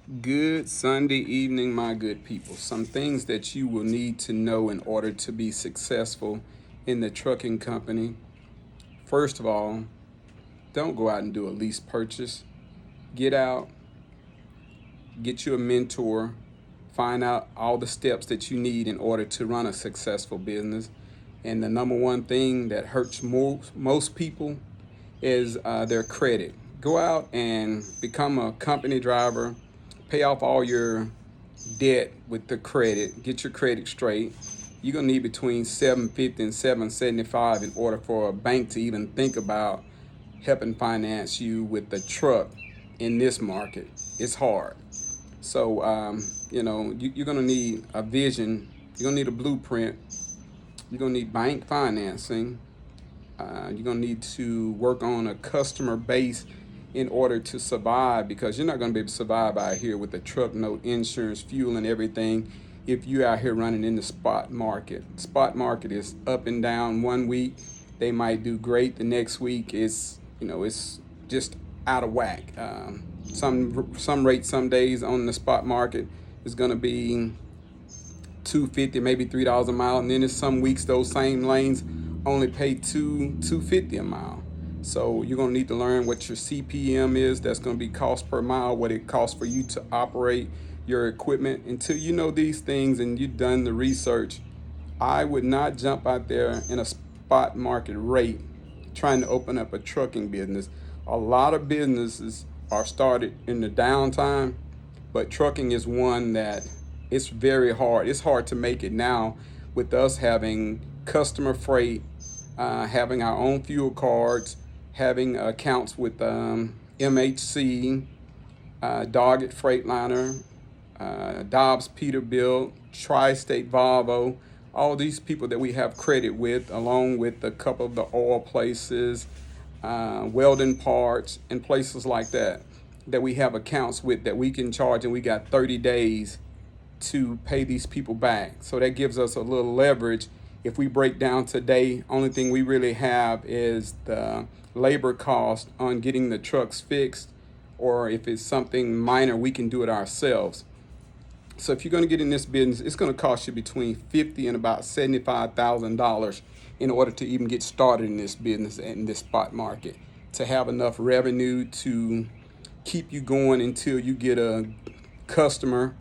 Good Sunday evening, my good people. Some things that you will need to know in order to be successful in the trucking company. First of all, don't go out and do a lease purchase. Get out, get you a mentor, find out all the steps that you need in order to run a successful business. And the number one thing that hurts most people is their credit. Go out and become a company driver, pay off all your debt with the credit, get your credit straight. You're gonna need between 750 and 775 in order for a bank to even think about helping finance you with the truck in this market. It's hard. So you're gonna need a vision. You're gonna need a blueprint. You're gonna need bank financing. You're gonna need to work on a customer base in order to survive, because you're not gonna be able to survive out here with the truck note, insurance, fuel, and everything if you out here running in the spot market. Spot market is up and down. One week they might do great, the next week it's just out of whack. Some rates some days on the spot market is gonna be $2.50, maybe $3 a mile, and then there's some weeks those same lanes only pay $2.50 a mile. So you're gonna need to learn what your CPM is. That's gonna be cost per mile, what it costs for you to operate your equipment. Until you know these things and you've done the research, I would not jump out there in a spot market rate trying to open up a trucking business. A lot of businesses are started in the downtime, but trucking is one that it's very hard. It's hard to make it now with us having customer freight, having our own fuel cards, having accounts with MHC, Doggett Freightliner, Dobbs Peterbilt, Tri-State Volvo, all these people that we have credit with, along with a couple of the oil places, welding parts, and places like that we have accounts with that we can charge, and we got 30 days to pay these people back. So that gives us a little leverage. If we break down today, only thing we really have is the labor cost on getting the trucks fixed, or if it's something minor, we can do it ourselves. So if you're going to get in this business, it's going to cost you between $50,000 and about $75,000 in order to even get started in this business and in this spot market, to have enough revenue to keep you going until you get a customer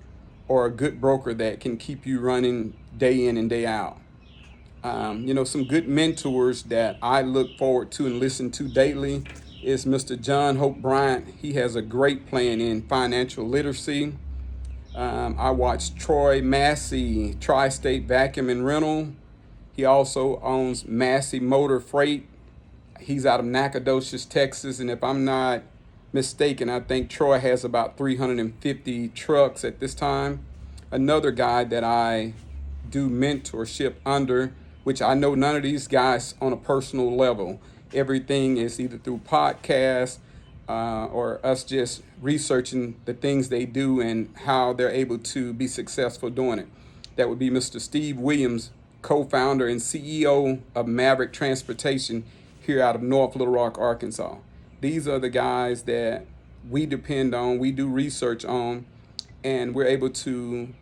or a good broker that can keep you running day in and day out. Some good mentors that I look forward to and listen to daily is Mr. John Hope Bryant. He has a great plan in financial literacy. I watch Troy Massey, Tri-State Vacuum and Rental. He also owns Massey Motor Freight. He's out of Nacogdoches, Texas, and if I'm not mistaken, I think Troy has about 350 trucks at this time. Another guy that I do mentorship under, which I know none of these guys on a personal level. Everything is either through podcasts or us just researching the things they do and how they're able to be successful doing it. That would be Mr. Steve Williams, co-founder and CEO of Maverick Transportation here out of North Little Rock, Arkansas. These are the guys that we depend on, we do research on, and we're able to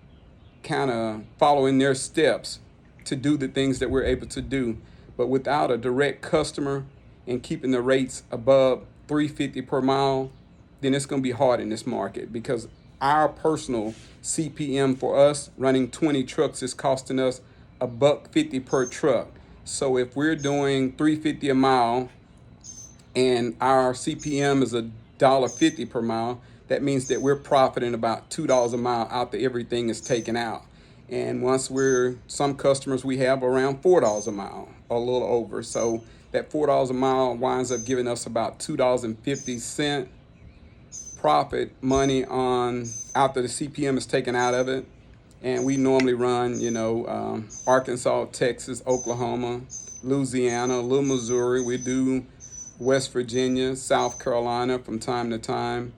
kind of follow in their steps to do the things that we're able to do. But without a direct customer and keeping the rates above $3.50 per mile, then it's going to be hard in this market, because our personal CPM for us running 20 trucks is costing us $1.50 per truck. So if we're doing $3.50 a mile and our CPM is $1.50 per mile, that means that we're profiting about $2 a mile after everything is taken out. And some customers we have around $4 a mile, or a little over. So that $4 a mile winds up giving us about $2.50 profit money on after the CPM is taken out of it. And we normally run, Arkansas, Texas, Oklahoma, Louisiana, a little Missouri. We do West Virginia, South Carolina from time to time,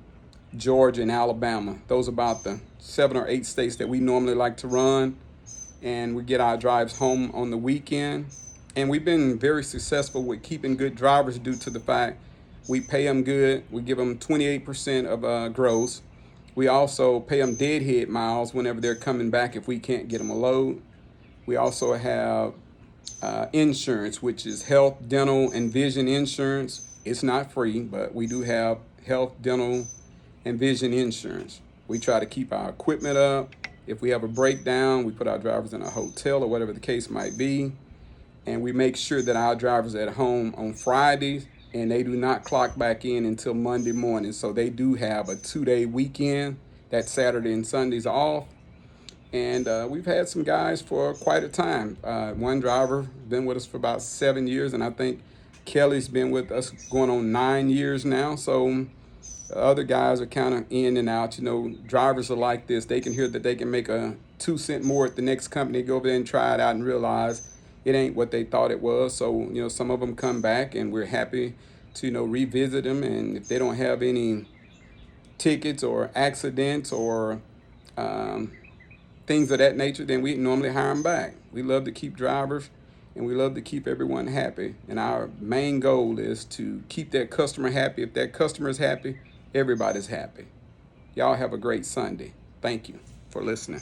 Georgia and Alabama. Those are about the 7 or 8 states that we normally like to run. And we get our drives home on the weekend. And we've been very successful with keeping good drivers due to the fact we pay them good. We give them 28% of gross. We also pay them deadhead miles whenever they're coming back if we can't get them a load. We also have insurance, which is health, dental, and vision insurance. It's not free, but we do have health, dental, and vision insurance. We try to keep our equipment up. If we have a breakdown, we put our drivers in a hotel or whatever the case might be. And we make sure that our drivers are at home on Fridays and they do not clock back in until Monday morning. So they do have a 2-day weekend. That Saturday and Sunday's off. And we've had some guys for quite a time. One driver been with us for about 7 years, and I think Kelly's been with us going on 9 years now. So the other guys are kind of in and out. You know, drivers are like this. They can hear that they can make a 2 cent more at the next company, go over there and try it out and realize it ain't what they thought it was. So, you know, some of them come back and we're happy to, you know, revisit them. And if they don't have any tickets or accidents or things of that nature, then we normally hire them back. We love to keep drivers and we love to keep everyone happy. And our main goal is to keep that customer happy. If that customer is happy, everybody's happy. Y'all have a great Sunday. Thank you for listening.